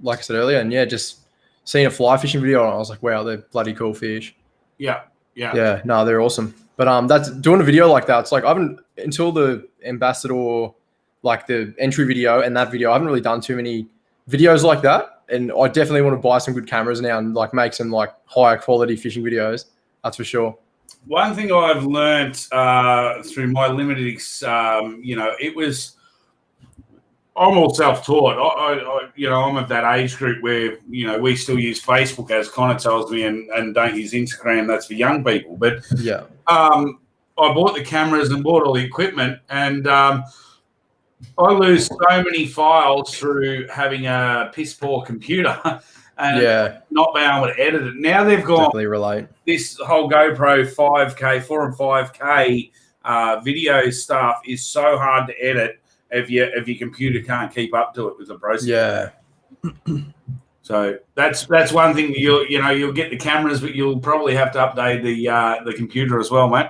like I said earlier, and yeah, just seeing a fly fishing video, and I was like, wow, they're bloody cool fish. Yeah. Yeah, no, they're awesome. But that's doing a video like that. It's like I haven't until the ambassador, like the entry video and that video. I haven't really done too many videos like that. And I definitely want to buy some good cameras now and like make some like higher quality fishing videos. That's for sure. One thing I've learned through my limited, it was I'm all self-taught. I'm of that age group where we still use Facebook, as Connor tells me, and don't use Instagram. That's for young people. But yeah, I bought the cameras and bought all the equipment, and I lose so many files through having a piss poor computer and not being able to edit it. Now they've got definitely relate. This whole GoPro 5K, 4 and 5K video stuff is so hard to edit if your computer can't keep up to it with the process. Yeah. So that's one thing. You'll get the cameras, but you'll probably have to update the computer as well, mate.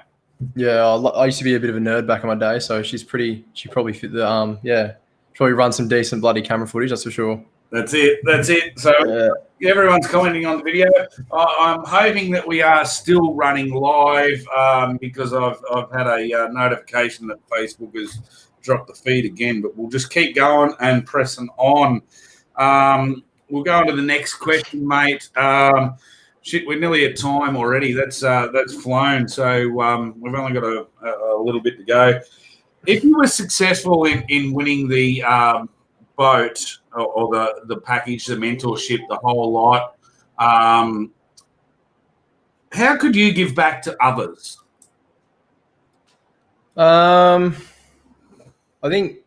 Yeah, I used to be a bit of a nerd back in my day, so she probably fit the probably run some decent bloody camera footage, that's for sure. That's it. So everyone's commenting on the video. I'm hoping that we are still running live because I've had a notification that Facebook has dropped the feed again, but we'll just keep going and pressing on. We'll go on to the next question, mate. We're nearly at time already. That's flown. So we've only got a little bit to go. If you were successful in winning the boat or the package, the mentorship, the whole lot, how could you give back to others? I think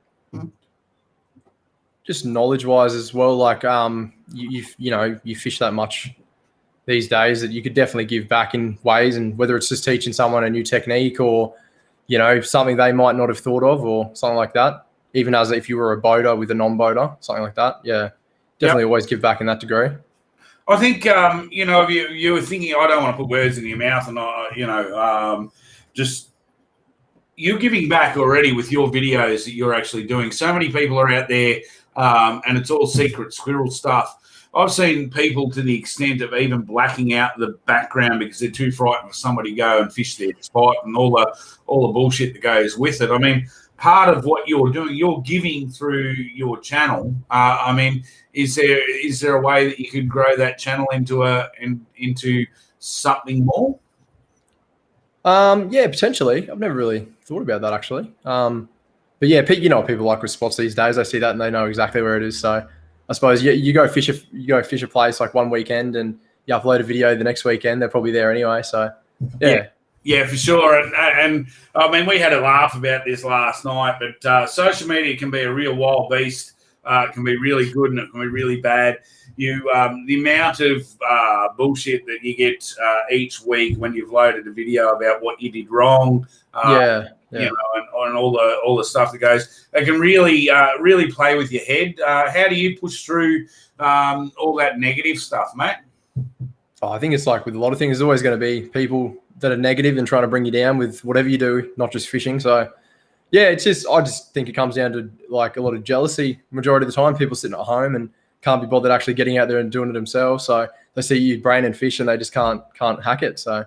just knowledge-wise as well. Like you fish that much these days that you could definitely give back in ways, and whether it's just teaching someone a new technique or something they might not have thought of or something like that, even as if you were a boater with a non-boater, something like that. Yeah, definitely always give back in that degree. I think if you were thinking, I don't want to put words in your mouth, and just you're giving back already with your videos that you're actually doing. So many people are out there, and it's all secret squirrel stuff. I've seen people to the extent of even blacking out the background because they're too frightened for somebody to go and fish their spot and all the bullshit that goes with it. I mean, part of what you're doing, you're giving through your channel. Is there a way that you could grow that channel into something more? Yeah, potentially. I've never really thought about that actually. But yeah, what people like with spots these days. They see that and they know exactly where it is. So I suppose you go fish a place like one weekend and you upload a video the next weekend. They're probably there anyway. So yeah. Yeah, for sure. And I mean, we had a laugh about this last night, but social media can be a real wild beast. It can be really good and it can be really bad. The amount of bullshit that you get each week when you've loaded a video about what you did wrong, and all the stuff that goes, it can really play with your head. How do you push through all that negative stuff, mate? I think it's like with a lot of things, there's always going to be people that are negative and trying to bring you down with whatever you do, not just fishing. So yeah, I just think it comes down to like a lot of jealousy. Majority of the time, people sitting at home and can't be bothered actually getting out there and doing it themselves. So they see you brain and fish and they just can't hack it. So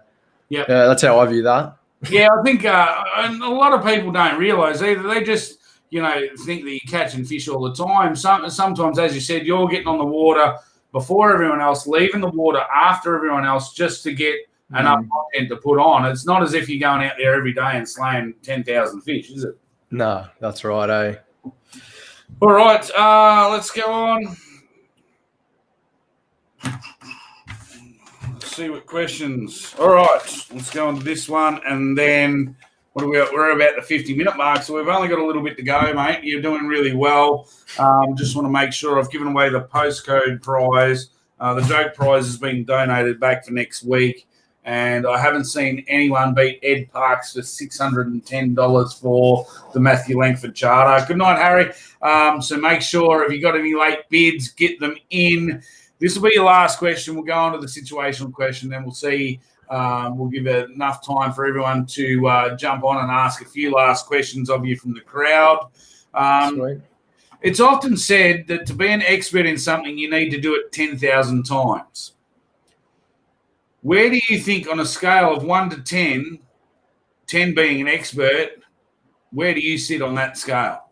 yeah, that's how I view that. Yeah, I think and a lot of people don't realise either. They just think that you catch and fish all the time. Sometimes, as you said, you're getting on the water before everyone else, leaving the water after everyone else just to get enough content to put on. It's not as if you're going out there every day and slaying 10,000 fish, is it? No, that's right, eh? All right, let's go on. Let's see what questions. All right, let's go on to this one, and then what are we at? We're about the 50-minute mark, so we've only got a little bit to go, mate. You're doing really well. Just want to make sure I've given away the postcode prize. The joke prize is being donated back for next week. And I haven't seen anyone beat Ed Parks for $610 for the Matthew Langford charter. Good night, Harry. So make sure if you've got any late bids, get them in. This will be your last question. We'll go on to the situational question, then we'll see. We'll give it enough time for everyone to jump on and ask a few last questions of you from the crowd. Sweet. It's often said that to be an expert in something, you need to do it 10,000 times. Where do you think on a scale of 1 to 10, 10 being an expert, where do you sit on that scale?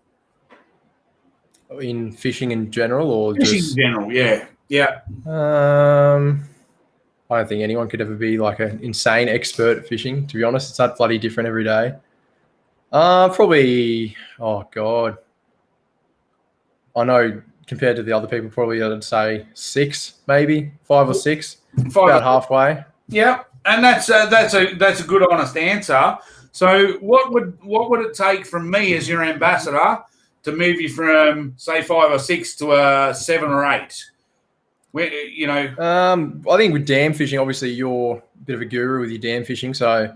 In fishing in general or fishing just... in general, yeah. Yeah. I don't think anyone could ever be like an insane expert at fishing, to be honest. It's that bloody different every day. Probably, oh God. I know compared to the other people, probably I'd say 6, maybe 5 or 6. About halfway. Yeah, and that's a good honest answer. So what would it take from me as your ambassador to move you from say 5 or 6 to a 7 or 8? I think with dam fishing, obviously you're a bit of a guru with your dam fishing, so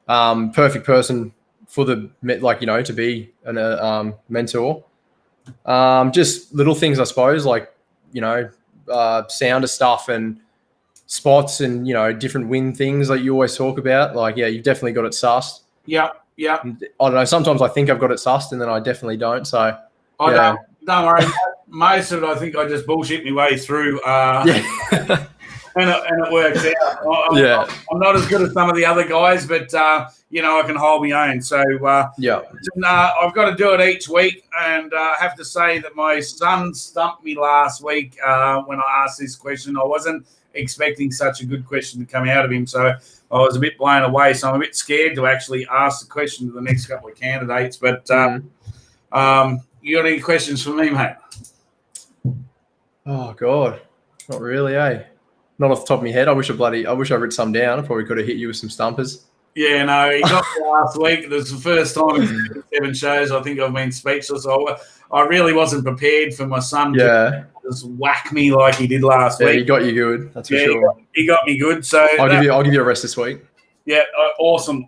perfect person for to be a mentor. Just little things, I suppose, like sounder stuff and spots and different wind things like you always talk about. Like, yeah, you've definitely got it sussed. Yeah. I don't know. Sometimes I think I've got it sussed and then I definitely don't. So don't worry. Most of it, I think I just bullshit my way through. And it works out. I'm not as good as some of the other guys, but I can hold my own. So I've got to do it each week, and I have to say that my son stumped me last week when I asked this question. I wasn't expecting such a good question to come out of him, so I was a bit blown away. So I'm a bit scared to actually ask the question to the next couple of candidates. But you got any questions for me, mate? Oh God, not really, eh? Not off the top of my head. I wish I wrote some down. I probably could have hit you with some stumpers. Yeah, no, he got me last week. It was the first time in 7 shows I think I've been speechless. I really wasn't prepared for my son to just whack me like he did last week. He got you good. That's for sure. He got me good. So I'll give you a rest this week. Yeah, awesome.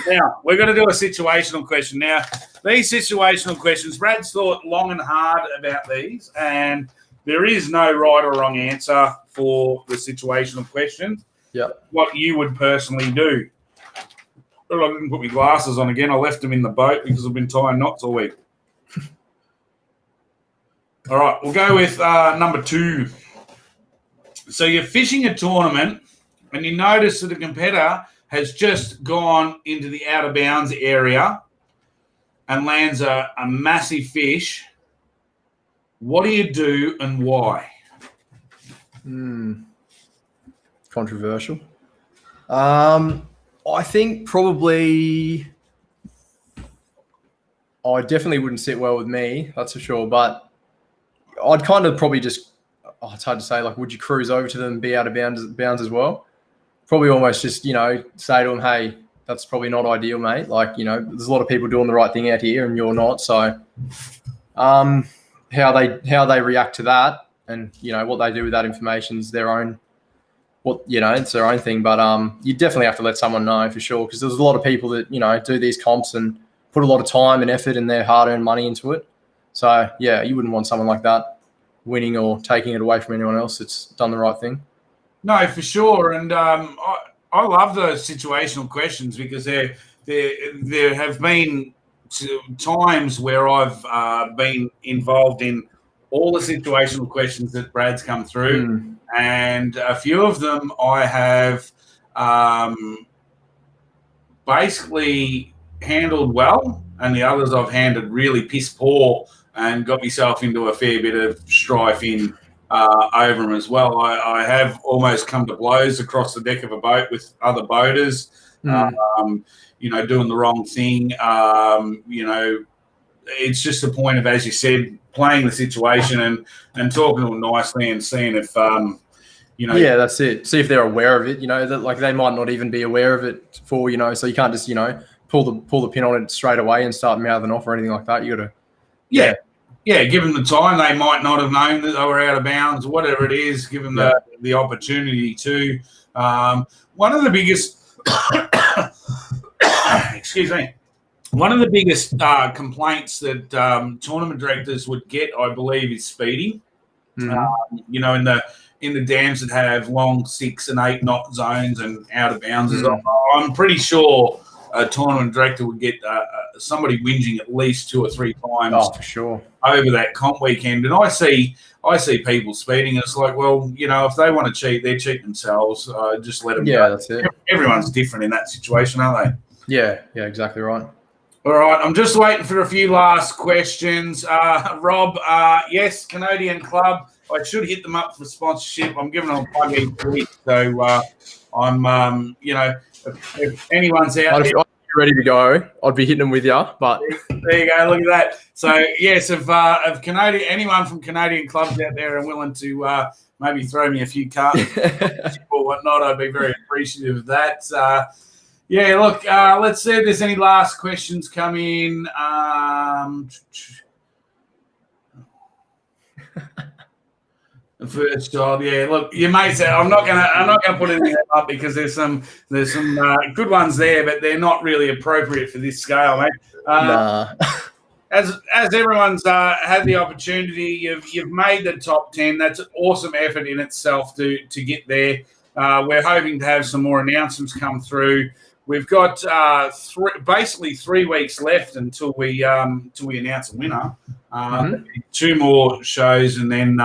Now, we're going to do a situational question. Now, these situational questions, Brad's thought long and hard about these, and there is no right or wrong answer for the situational questions. Yeah. What you would personally do. Well, I didn't put my glasses on again. I left them in the boat because I've been tying knots all week. All right, we'll go with number 2. So you're fishing a tournament and you notice that a competitor has just gone into the out of bounds area and lands a massive fish. What do you do and why? Controversial. I think probably I definitely wouldn't sit well with me, that's for sure. But I'd kind of probably just, it's hard to say, like, would you cruise over to them and be out of bounds as well? Probably almost just, say to them, hey, that's probably not ideal, mate. Like, there's a lot of people doing the right thing out here and you're not. So how they react to that and, what they do with that information is their own, it's their own thing. But you definitely have to let someone know for sure, because there's a lot of people that, do these comps and put a lot of time and effort and their hard-earned money into it. So, yeah, you wouldn't want someone like that winning or taking it away from anyone else that's done the right thing. No, for sure. And I love those situational questions because there have been times where I've been involved in all the situational questions that Brad's come through. And a few of them I have basically handled well, and the others I've handled really piss poor and got myself into a fair bit of strife in over them as well. I have almost come to blows across the deck of a boat with other boaters, doing the wrong thing. It's just a point of, as you said, playing the situation and talking to them nicely and seeing if, Yeah, that's it. See if they're aware of it, that like they might not even be aware of it so you can't just, pull the pin on it straight away and start mouthing off or anything like that. You got to, Yeah, give them the time. They might not have known that they were out of bounds, whatever it is. Give them the opportunity to. One of the biggest, excuse me, one of the biggest complaints that tournament directors would get, I believe, is speeding. In the dams that have long 6 and 8 knot zones and out of bounds. I'm pretty sure a tournament director would get somebody whinging at least 2 or 3 times. Oh, for sure. Over that comp weekend. And I see people speeding. And it's like, well, if they want to cheat, they're cheating themselves. Just let them go. That's it. Everyone's different in that situation, aren't they? Yeah, exactly right. All right, I'm just waiting for a few last questions. Rob, yes, Canadian Club. I should hit them up for sponsorship. I'm giving them a plug each week. So I'm, if anyone's out there, ready to go, I'd be hitting them with you. But there you go. Look at that. So yes, if anyone from Canadian clubs out there are willing to maybe throw me a few cards or whatnot, I'd be very appreciative of that. Look, let's see if there's any last questions come in. The first job, look, you may say I'm not gonna put anything up because there's some good ones there, but they're not really appropriate for this scale, mate. Nah. As everyone's had the opportunity, you've made the top 10. That's an awesome effort in itself to get there. We're hoping to have some more announcements come through. We've got basically 3 weeks left until we announce a winner. 2 more shows and then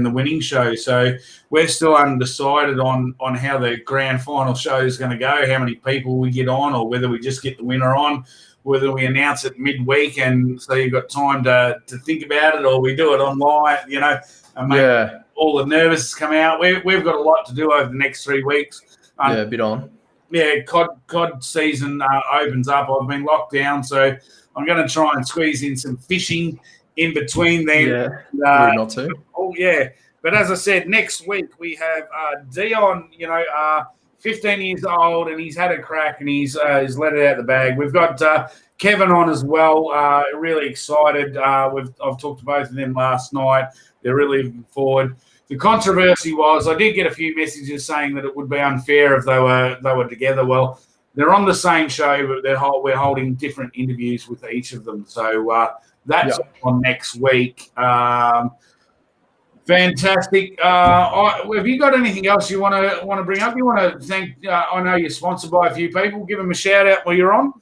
the winning show. So we're still undecided on how the grand final show is going to go, how many people we get on, or whether we just get the winner on, whether we announce it midweek and so you've got time to think about it, or we do it online, and make all the nervous come out. We've got a lot to do over the next 3 weeks. A bit on. Yeah, cod season opens up. I've been locked down, so I'm going to try and squeeze in some fishing in between then. Not to. Oh, yeah. But as I said, next week we have Dion, 15 years old, and he's had a crack and he's let it out of the bag. We've got Kevin on as well. Really excited. I've talked to both of them last night. They're really looking forward. The controversy was I did get a few messages saying that it would be unfair if they were together. Well, they're on the same show, but we're holding different interviews with each of them. So that's on next week. Fantastic. Have you got anything else you want to bring up? You want to thank? I know you're sponsored by a few people. Give them a shout out while you're on.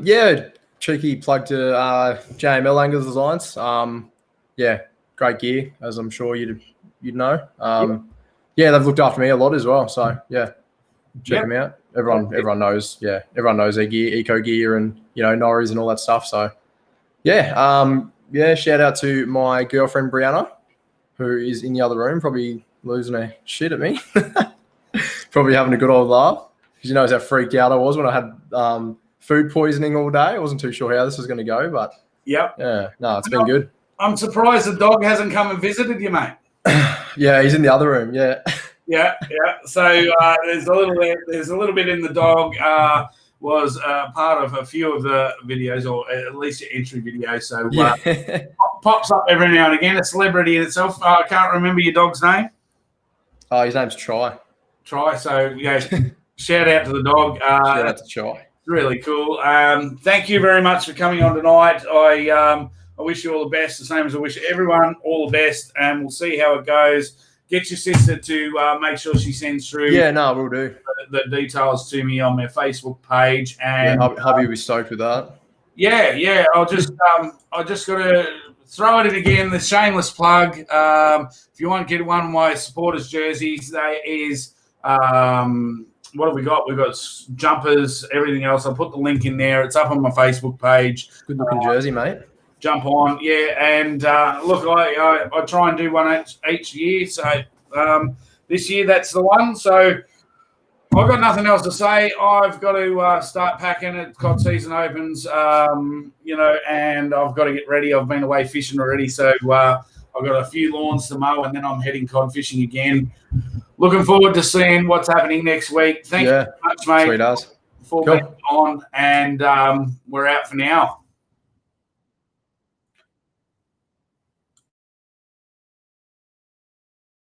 Yeah, cheeky plug to JML Anglers Designs. Yeah, great gear, as I'm sure you'd know. Yeah, they've looked after me a lot as well. So yeah, check them out. Everyone knows. Yeah, everyone knows their gear, eco gear, and Norries and all that stuff. So yeah, yeah. Shout out to my girlfriend Brianna, who is in the other room, probably losing her shit at me. Probably having a good old laugh. Because she knows how freaked out I was when I had food poisoning all day. I wasn't too sure how this was going to go, but yeah, no, it's been good. I'm surprised the dog hasn't come and visited you, mate. Yeah, he's in the other room. Yeah. Yeah. So there's a little bit in the dog. Was part of a few of the videos, or at least your entry video. So pops up every now and again. A celebrity in itself. I can't remember your dog's name. Oh, his name's Try. Try. So yeah, shout out to the dog. Shout out to Try. Really cool. Thank you very much for coming on tonight. I wish you all the best, the same as I wish everyone all the best, and we'll see how it goes. Get your sister to make sure she sends through. Yeah, no, we'll do the details to me on their Facebook page, and hubby will be stoked with that. Yeah. I just got to throw it in again. The shameless plug. If you want to get one of my supporters' jerseys, there is. What have we got? We've got jumpers, everything else. I'll put the link in there. It's up on my Facebook page. Good looking jersey, mate. Jump on, yeah. And look, I try and do one each year. So this year, that's the one. So I've got nothing else to say. I've got to start packing. It's cod season opens, and I've got to get ready. I've been away fishing already. So I've got a few lawns to mow, and then I'm heading cod fishing again. Looking forward to seeing what's happening next week. Thank you very much, mate. Sweet as. For being on, and we're out for now.